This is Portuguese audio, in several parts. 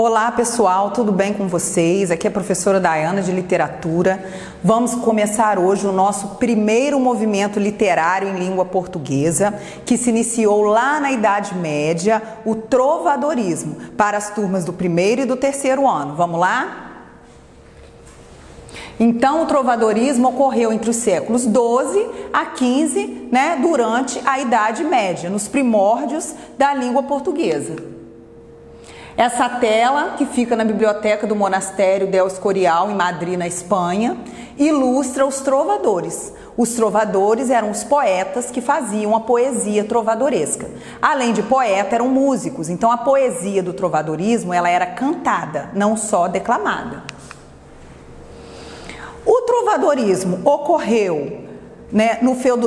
Olá pessoal, tudo bem com vocês? Aqui é a professora Daiana de Literatura. Vamos começar hoje o nosso primeiro movimento literário em língua portuguesa, que se iniciou lá na Idade Média, o trovadorismo, para as turmas do primeiro e do terceiro ano. Vamos lá? Então, o trovadorismo ocorreu entre os séculos XII a XV, durante a Idade Média, nos primórdios da língua portuguesa. Essa tela, que fica na biblioteca do Monastério del Escorial, em Madrid, na Espanha, ilustra os trovadores. Os trovadores eram os poetas que faziam a poesia trovadoresca. Além de poeta, eram músicos. Então, a poesia do trovadorismo ela era cantada, não só declamada. O trovadorismo ocorreu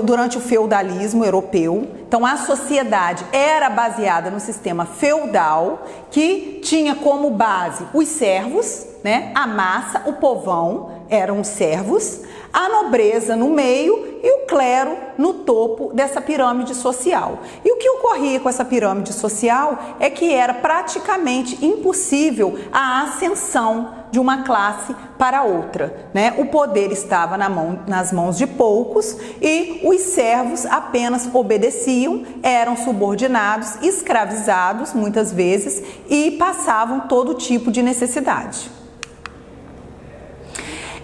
durante o feudalismo europeu. Então a sociedade era baseada no sistema feudal, que tinha como base os servos, a massa, o povão, eram os servos, a nobreza no meio e o clero no topo dessa pirâmide social. E o que ocorria com essa pirâmide social é que era praticamente impossível a ascensão de uma classe para outra, O poder estava nas mãos de poucos e os servos apenas obedeciam, eram subordinados, escravizados muitas vezes e passavam todo tipo de necessidade.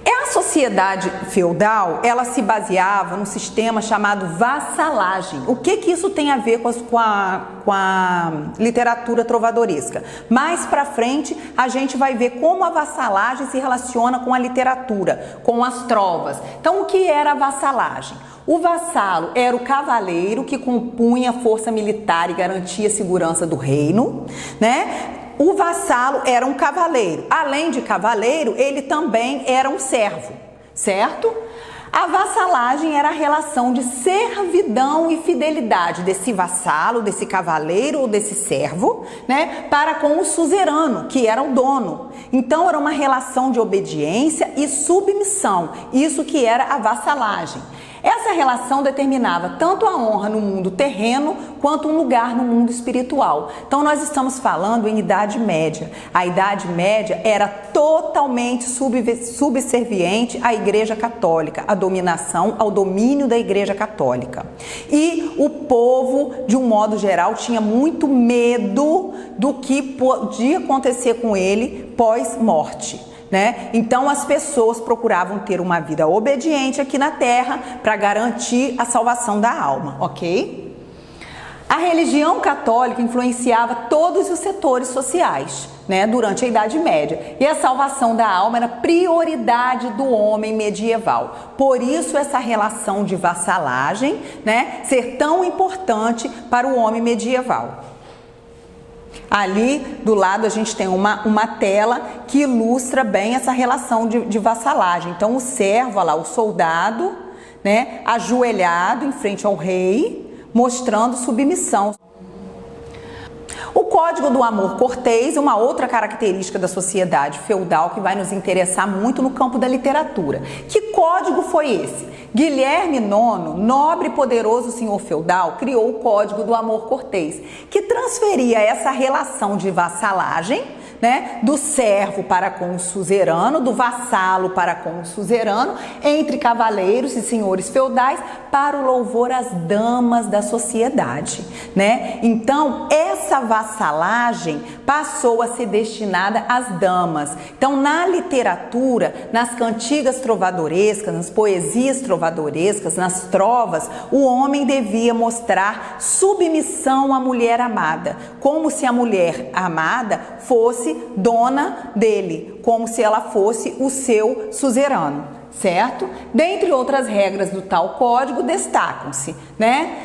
A sociedade feudal, ela se baseava num sistema chamado vassalagem. O que isso tem a ver com a literatura trovadoresca? Mais para frente, a gente vai ver como a vassalagem se relaciona com a literatura, com as trovas. Então, o que era a vassalagem? O vassalo era o cavaleiro que compunha a força militar e garantia a segurança do reino, O vassalo era um cavaleiro. Além de cavaleiro, ele também era um servo, certo? A vassalagem era a relação de servidão e fidelidade desse vassalo, desse cavaleiro ou desse servo, para com o suzerano, que era o dono. Então, era uma relação de obediência e submissão. Isso que era a vassalagem. Essa relação determinava tanto a honra no mundo terreno quanto um lugar no mundo espiritual. Então nós estamos falando em Idade Média. A Idade Média era totalmente subserviente à Igreja Católica, à dominação, ao domínio da Igreja Católica. E o povo, de um modo geral, tinha muito medo do que podia acontecer com ele pós-morte. Então as pessoas procuravam ter uma vida obediente aqui na Terra para garantir a salvação da alma, ok? A religião católica influenciava todos os setores sociais, durante a Idade Média. E a salvação da alma era prioridade do homem medieval. Por isso essa relação de vassalagem, ser tão importante para o homem medieval. Ali do lado a gente tem uma tela que ilustra bem essa relação de vassalagem. Então o servo, olha lá, o soldado, ajoelhado em frente ao rei, mostrando submissão. O Código do Amor Cortês é uma outra característica da sociedade feudal que vai nos interessar muito no campo da literatura. Que código foi esse? Guilherme IX, nobre e poderoso senhor feudal, criou o Código do Amor Cortês, que transferia essa relação de vassalagem, do servo para com o suzerano, do vassalo para com o suzerano, entre cavaleiros e senhores feudais, para o louvor às damas da sociedade, Então, essa vassalagem passou a ser destinada às damas. Então, na literatura, nas cantigas trovadorescas, nas poesias trovadorescas, nas trovas, o homem devia mostrar submissão à mulher amada, como se a mulher amada fosse dona dele, como se ela fosse o seu suzerano, certo? Dentre outras regras do tal código, destacam-se,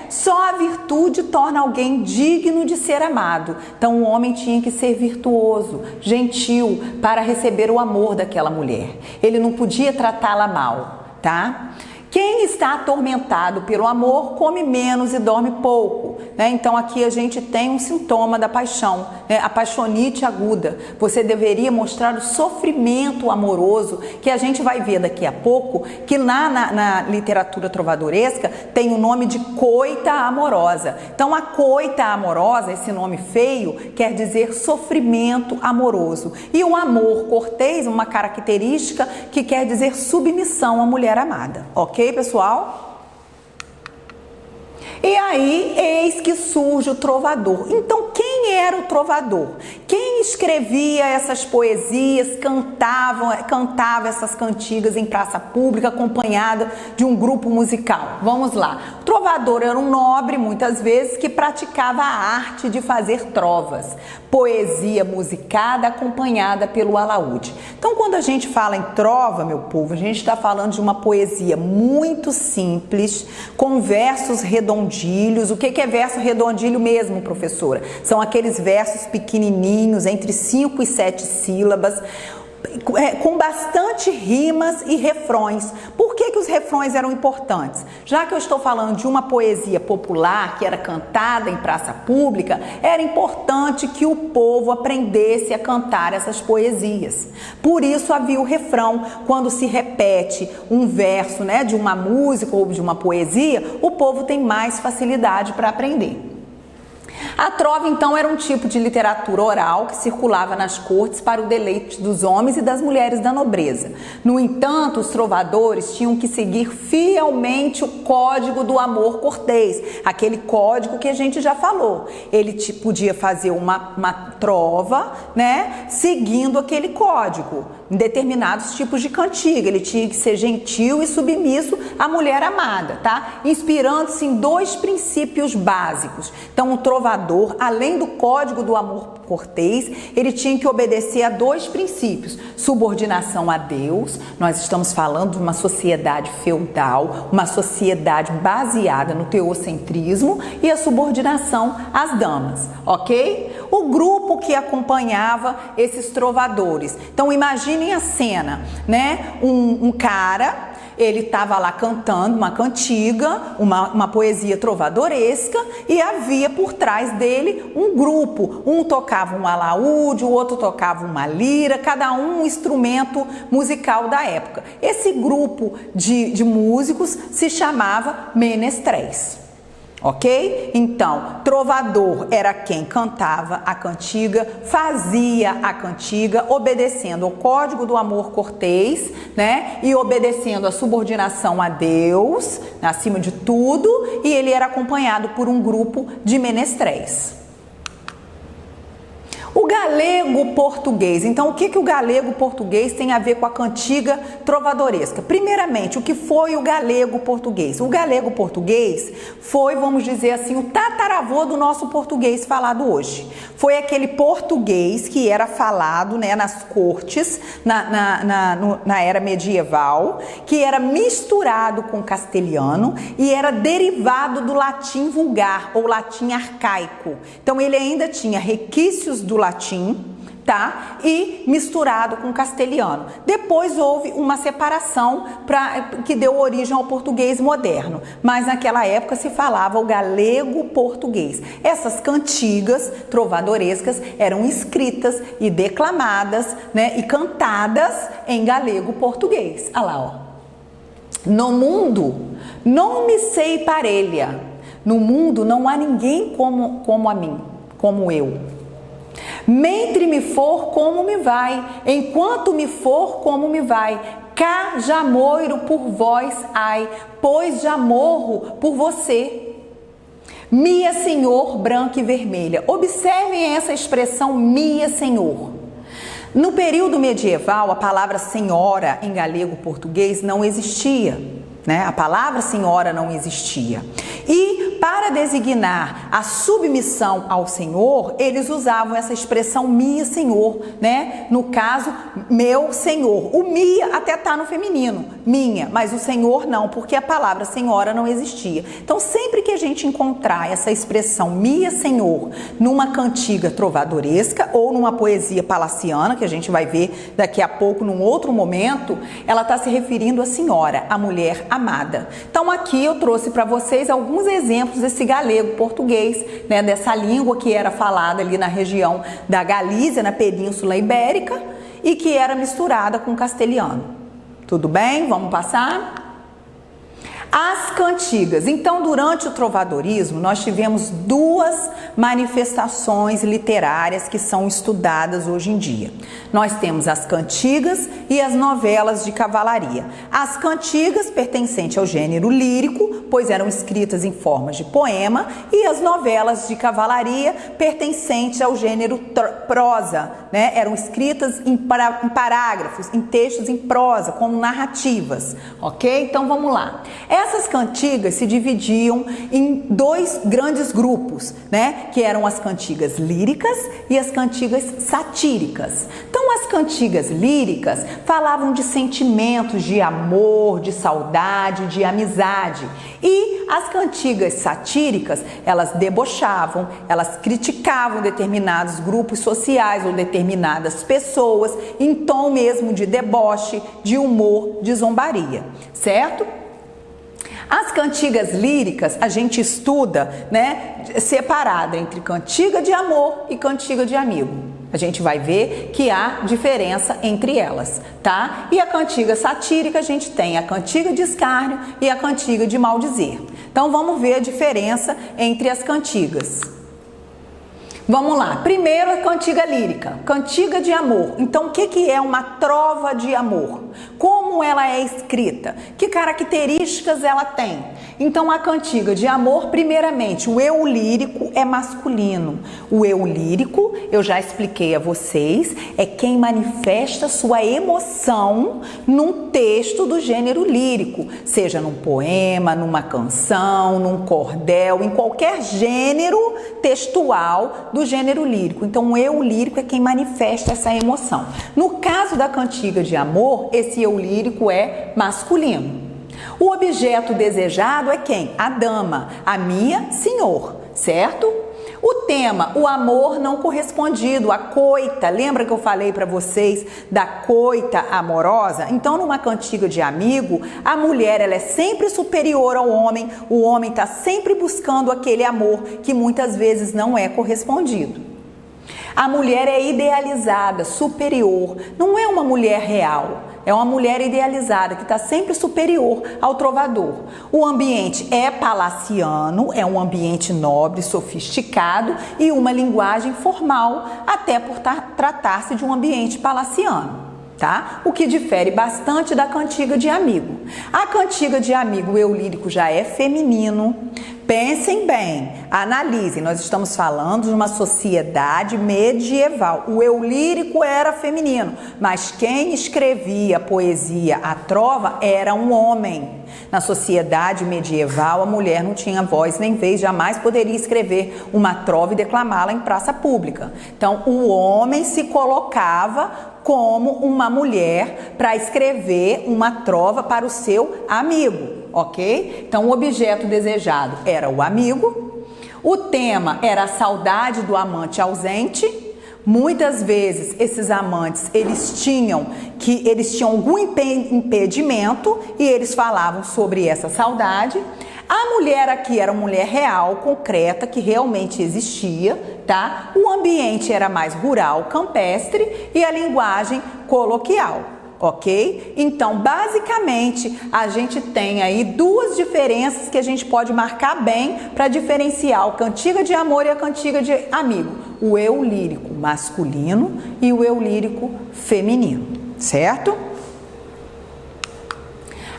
Só a virtude torna alguém digno de ser amado. Então, o homem tinha que ser virtuoso, gentil, para receber o amor daquela mulher. Ele não podia tratá-la mal, tá? Quem está atormentado pelo amor come menos e dorme pouco. né? Então aqui a gente tem um sintoma da paixão, né? A paixonite aguda. Você deveria mostrar o sofrimento amoroso, que a gente vai ver daqui a pouco, que na literatura trovadoresca tem o nome de coita amorosa. Então a coita amorosa, esse nome feio, quer dizer sofrimento amoroso. E o amor cortês, uma característica que quer dizer submissão à mulher amada. Ok, pessoal? E aí, eis que surge o trovador. Então, quem era o trovador? Quem escrevia essas poesias, cantava essas cantigas em praça pública, acompanhada de um grupo musical? Vamos lá. O trovador era um nobre, muitas vezes, que praticava a arte de fazer trovas, poesia musicada acompanhada pelo alaúde. Então, quando a gente fala em trova, meu povo, a gente está falando de uma poesia muito simples, com versos redondinhos. O que é verso redondilho mesmo, professora? São aqueles versos pequenininhos, entre 5 e 7 sílabas, com bastante rimas e refrões. Por que os refrões eram importantes? Já que eu estou falando de uma poesia popular que era cantada em praça pública, era importante que o povo aprendesse a cantar essas poesias. Por isso havia o refrão. Quando se repete um verso, né, de uma música ou de uma poesia, o povo tem mais facilidade para aprender. A trova, então, era um tipo de literatura oral que circulava nas cortes para o deleite dos homens e das mulheres da nobreza. No entanto, os trovadores tinham que seguir fielmente o código do amor cortês, aquele código que a gente já falou. Ele podia fazer uma trova, né, seguindo aquele código, em determinados tipos de cantiga. Ele tinha que ser gentil e submisso à mulher amada, tá? Inspirando-se em 2 princípios básicos. Então, o trovador, além do código do amor cortês, ele tinha que obedecer a 2 princípios: subordinação a Deus. Nós estamos falando de uma sociedade feudal, uma sociedade baseada no teocentrismo, e a subordinação às damas, ok? O grupo que acompanhava esses trovadores. Então, imaginem a cena, né? Um cara, ele estava lá cantando uma cantiga, uma poesia trovadoresca, e havia por trás dele um grupo. Um tocava um alaúde, o outro tocava uma lira, cada um instrumento musical da época. Esse grupo de músicos se chamava menestréis. Ok? Então, trovador era quem cantava a cantiga, fazia a cantiga, obedecendo ao código do amor cortês, né? E obedecendo a subordinação a Deus, acima de tudo, e ele era acompanhado por um grupo de menestréis. O galego-português. Então, o que o galego-português tem a ver com a cantiga trovadoresca? Primeiramente, o que foi o galego-português? O galego-português foi, vamos dizer assim, o tataravô do nosso português falado hoje. Foi aquele português que era falado, né, nas cortes, na era medieval, que era misturado com castelhano e era derivado do latim vulgar ou latim arcaico. Então, ele ainda tinha requisitos do latim, tá? E misturado com castelhano. Depois houve uma separação que deu origem ao português moderno, mas naquela época se falava o galego-português. Essas cantigas trovadorescas eram escritas e declamadas, né, e cantadas em galego-português. Olha lá, ó. No mundo não me sei parelha, no mundo não há ninguém como a mim, como eu. Mentre me for, como me vai, enquanto me for, como me vai, cá já moiro por vós, ai, pois já morro por você. Mia Senhor, branca e vermelha. Observem essa expressão, Mia Senhor. No período medieval, a palavra senhora em galego-português não existia, né? A palavra senhora não existia. E para designar a submissão ao Senhor, eles usavam essa expressão minha Senhor, né? No caso, meu Senhor. O minha até está no feminino, minha, mas o Senhor não, porque a palavra senhora não existia. Então, sempre que a gente encontrar essa expressão minha Senhor numa cantiga trovadoresca ou numa poesia palaciana, que a gente vai ver daqui a pouco num outro momento, ela está se referindo à senhora, a mulher amada. Então, aqui eu trouxe para vocês alguns exemplos exemplos desse galego português, né, dessa língua que era falada ali na região da Galícia, na Península Ibérica, e que era misturada com castelhano. Tudo bem? Vamos passar? As cantigas. Então, durante o trovadorismo, nós tivemos duas manifestações literárias que são estudadas hoje em dia. Nós temos as cantigas e as novelas de cavalaria. As cantigas pertencentes ao gênero lírico, pois eram escritas em forma de poema, e as novelas de cavalaria pertencentes ao gênero prosa, né? Eram escritas em parágrafos, em textos em prosa, como narrativas, ok? Então, vamos lá. Essas cantigas se dividiam em dois grandes grupos, né? Que eram as cantigas líricas e as cantigas satíricas. Então, as cantigas líricas falavam de sentimentos de amor, de saudade, de amizade. E as cantigas satíricas, elas debochavam, elas criticavam determinados grupos sociais ou determinadas pessoas em tom mesmo de deboche, de humor, de zombaria, certo? As cantigas líricas a gente estuda, né, separada entre cantiga de amor e cantiga de amigo. A gente vai ver que há diferença entre elas, tá? E a cantiga satírica a gente tem a cantiga de escárnio e a cantiga de maldizer. Então vamos ver a diferença entre as cantigas. Vamos lá, primeiro a cantiga lírica, cantiga de amor. Então o que é uma trova de amor? Como ela é escrita? Que características ela tem? Então a cantiga de amor, primeiramente, o eu lírico é masculino. O eu lírico, eu já expliquei a vocês, é quem manifesta sua emoção num texto do gênero lírico, seja num poema, numa canção, num cordel, em qualquer gênero textual do gênero lírico. Então o eu lírico é quem manifesta essa emoção. No caso da cantiga de amor, esse eu lírico é masculino. O objeto desejado é quem? A dama, a minha senhor, certo? O tema, o amor não correspondido, a coita. Lembra que eu falei para vocês da coita amorosa? Então, numa cantiga de amigo, a mulher ela é sempre superior ao homem, o homem está sempre buscando aquele amor que muitas vezes não é correspondido. A mulher é idealizada, superior, não é uma mulher real. É uma mulher idealizada que está sempre superior ao trovador. O ambiente é palaciano, é um ambiente nobre, sofisticado e uma linguagem formal, até por tratar-se de um ambiente palaciano. Tá? O que difere bastante da cantiga de amigo. A cantiga de amigo, o eu lírico já é feminino. Pensem bem, analisem, nós estamos falando de uma sociedade medieval. O eu lírico era feminino, mas quem escrevia a poesia, a trova, era um homem. Na sociedade medieval, a mulher não tinha voz nem vez, jamais poderia escrever uma trova e declamá-la em praça pública. Então, o homem se colocava como uma mulher para escrever uma trova para o seu amigo, ok? Então, o objeto desejado era o amigo, o tema era a saudade do amante ausente. Muitas vezes esses amantes, eles tinham algum impedimento e eles falavam sobre essa saudade. A mulher aqui era uma mulher real, concreta, que realmente existia, tá? O ambiente era mais rural, campestre e a linguagem coloquial, ok? Então, basicamente, a gente tem aí duas diferenças que a gente pode marcar bem para diferenciar a cantiga de amor e a cantiga de amigo. O eu lírico masculino e o eu lírico feminino, certo?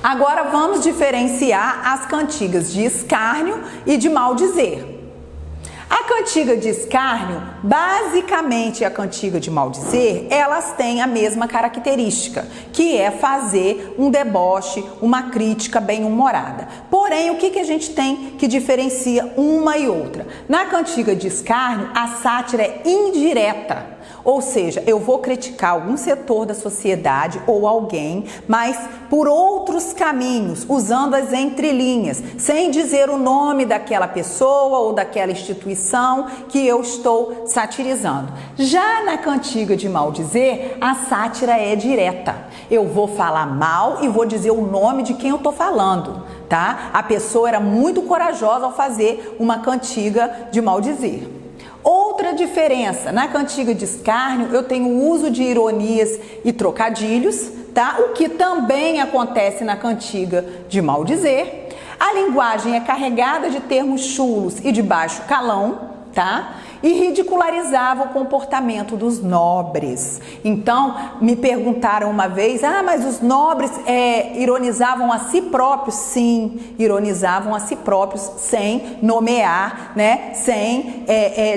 Agora vamos diferenciar as cantigas de escárnio e de maldizer. A cantiga de escárnio, basicamente a cantiga de maldizer, elas têm a mesma característica, que é fazer um deboche, uma crítica bem-humorada. Porém, o que a gente tem que diferencia uma e outra? Na cantiga de escárnio, a sátira é indireta. Ou seja, eu vou criticar algum setor da sociedade ou alguém, mas por outros caminhos, usando as entrelinhas, sem dizer o nome daquela pessoa ou daquela instituição que eu estou satirizando. Já na cantiga de maldizer, a sátira é direta. Eu vou falar mal e vou dizer o nome de quem eu estou falando, tá? A pessoa era muito corajosa ao fazer uma cantiga de maldizer. Outra diferença, na cantiga de escárnio eu tenho o uso de ironias e trocadilhos, tá? O que também acontece na cantiga de maldizer. A linguagem é carregada de termos chulos e de baixo calão, tá? E ridicularizava o comportamento dos nobres. Então, me perguntaram uma vez, mas os nobres ironizavam a si próprios? Sim, ironizavam a si próprios sem nomear, né? Sem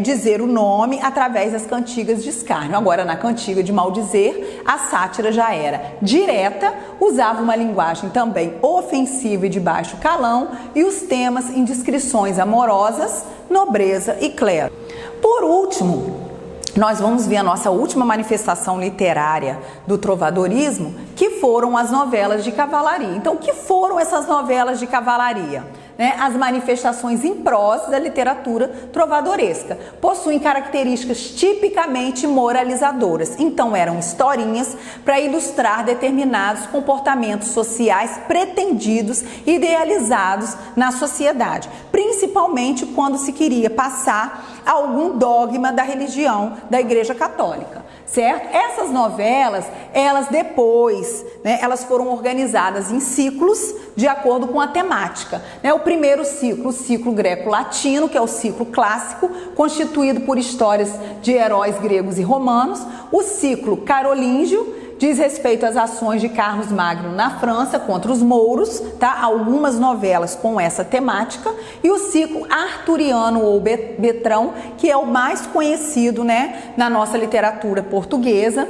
dizer o nome através das cantigas de escárnio. Agora, na cantiga de maldizer, a sátira já era direta, usava uma linguagem também ofensiva e de baixo calão, e os temas em descrições amorosas, nobreza e clero. Por último, nós vamos ver a nossa última manifestação literária do trovadorismo, que foram as novelas de cavalaria. Então, o que foram essas novelas de cavalaria? As manifestações em prosa da literatura trovadoresca possuem características tipicamente moralizadoras. Então, eram historinhas para ilustrar determinados comportamentos sociais pretendidos, idealizados na sociedade, principalmente quando se queria passar algum dogma da religião da Igreja Católica, certo? Essas novelas, elas depois, elas foram organizadas em ciclos de acordo com a temática, O primeiro ciclo, o ciclo greco-latino, que é o ciclo clássico, constituído por histórias de heróis gregos e romanos. O ciclo carolíngio diz respeito às ações de Carlos Magno na França contra os mouros, tá? Algumas novelas com essa temática. E o ciclo arturiano ou Betrão, que é o mais conhecido, na nossa literatura portuguesa,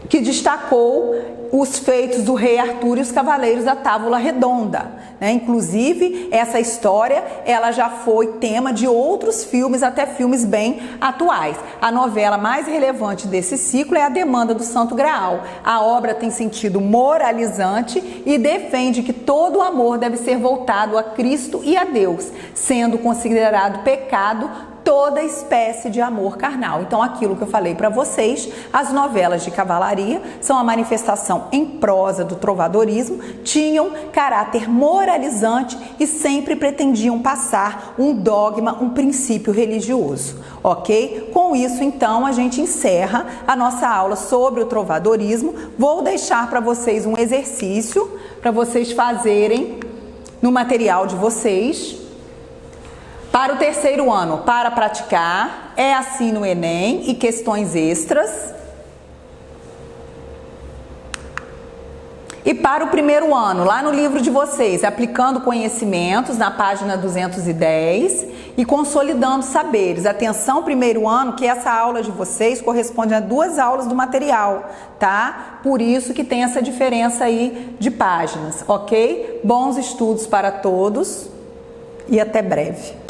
que destacou os feitos do rei Arthur e os cavaleiros da Távola Redonda. Inclusive, essa história ela já foi tema de outros filmes, até filmes bem atuais. A novela mais relevante desse ciclo é A Demanda do Santo Graal. A obra tem sentido moralizante e defende que todo o amor deve ser voltado a Cristo e a Deus, sendo considerado pecado toda espécie de amor carnal. Então, aquilo que eu falei para vocês, as novelas de cavalaria são a manifestação em prosa do trovadorismo, tinham caráter moralizante e sempre pretendiam passar um dogma, um princípio religioso, ok? Com isso, então, a gente encerra a nossa aula sobre o trovadorismo. Vou deixar para vocês um exercício para vocês fazerem no material de vocês. Para o terceiro ano, para praticar, é assim no Enem e questões extras. E para o primeiro ano, lá no livro de vocês, aplicando conhecimentos, na página 210, e consolidando saberes. Atenção, primeiro ano, que essa aula de vocês corresponde a 2 aulas do material, tá? Por isso que tem essa diferença aí de páginas, ok? Bons estudos para todos e até breve.